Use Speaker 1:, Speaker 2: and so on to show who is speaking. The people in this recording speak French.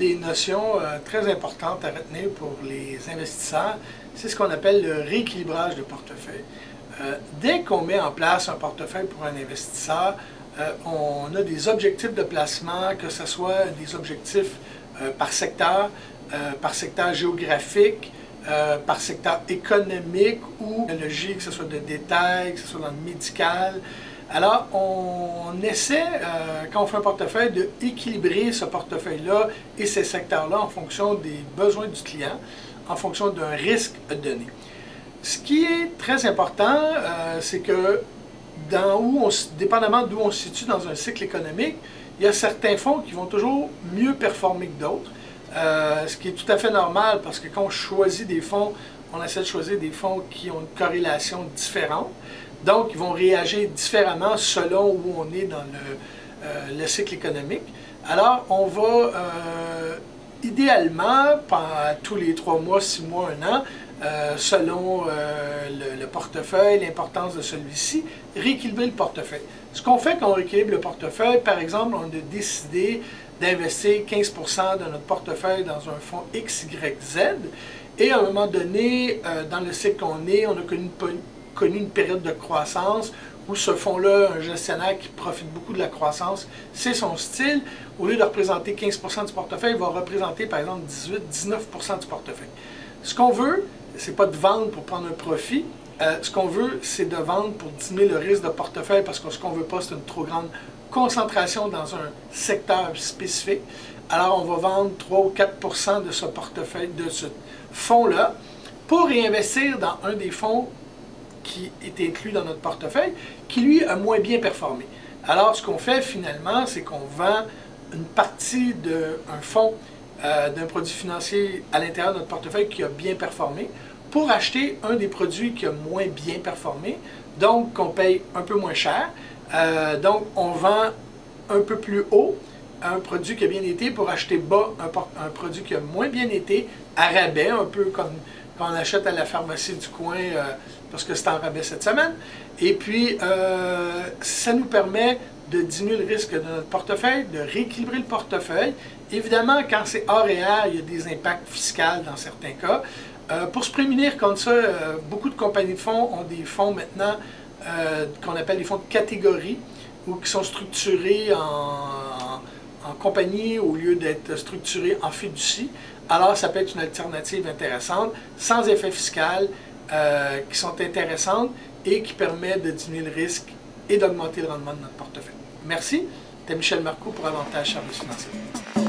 Speaker 1: des notions très importantes à retenir pour les investisseurs, c'est ce qu'on appelle le rééquilibrage de portefeuille. Dès qu'on met en place un portefeuille pour un investisseur, on a des objectifs de placement, que ce soit des objectifs par secteur géographique, par secteur économique ou technologique, que ce soit de détail, que ce soit dans le médical. Alors, on essaie, quand on fait un portefeuille, d'équilibrer ce portefeuille-là et ces secteurs-là en fonction des besoins du client, en fonction d'un risque donné. Ce qui est très important, c'est que dépendamment d'où on se situe dans un cycle économique, il y a certains fonds qui vont toujours mieux performer que d'autres, ce qui est tout à fait normal parce que quand on choisit des fonds, on essaie de choisir des fonds qui ont une corrélation différente. Donc, ils vont réagir différemment selon où on est dans le cycle économique. Alors, on va idéalement, tous les 3 mois, 6 mois, 1 an, selon le portefeuille, l'importance de celui-ci, rééquilibrer le portefeuille. Ce qu'on fait quand on rééquilibre le portefeuille, par exemple, on a décidé d'investir 15% de notre portefeuille dans un fonds XYZ, et à un moment donné, dans le cycle qu'on est, on a connu une période de croissance où ce fonds-là, un gestionnaire qui profite beaucoup de la croissance, c'est son style. Au lieu de représenter 15% du portefeuille, il va représenter par exemple 18-19% du portefeuille. Ce qu'on veut, c'est pas de vendre pour prendre un profit. Ce qu'on veut, c'est de vendre pour diminuer le risque de portefeuille parce que ce qu'on veut pas, c'est une trop grande concentration dans un secteur spécifique. Alors, on va vendre 3 ou 4% de ce portefeuille, de ce fonds-là, pour réinvestir dans un des fonds qui est inclus dans notre portefeuille, qui lui a moins bien performé. Alors, ce qu'on fait finalement, c'est qu'on vend une partie d'un fonds, d'un produit financier à l'intérieur de notre portefeuille qui a bien performé, pour acheter un des produits qui a moins bien performé, donc qu'on paye un peu moins cher. Donc, on vend un peu plus haut un produit qui a bien été pour acheter bas un produit qui a moins bien été, à rabais, un peu comme quand on achète à la pharmacie du coin parce que c'est en rabais cette semaine. Et puis, ça nous permet de diminuer le risque de notre portefeuille, de rééquilibrer le portefeuille. Évidemment, quand c'est hors et air, il y a des impacts fiscaux dans certains cas. Pour se prémunir contre ça, beaucoup de compagnies de fonds ont des fonds maintenant qu'on appelle des fonds de catégorie, ou qui sont structurés en compagnie au lieu d'être structurés en fiducie. Alors, ça peut être une alternative intéressante, sans effet fiscal, qui sont intéressantes et qui permettent de diminuer le risque et d'augmenter le rendement de notre portefeuille. Merci. C'était Michel Marcoux pour Avantage Services financiers.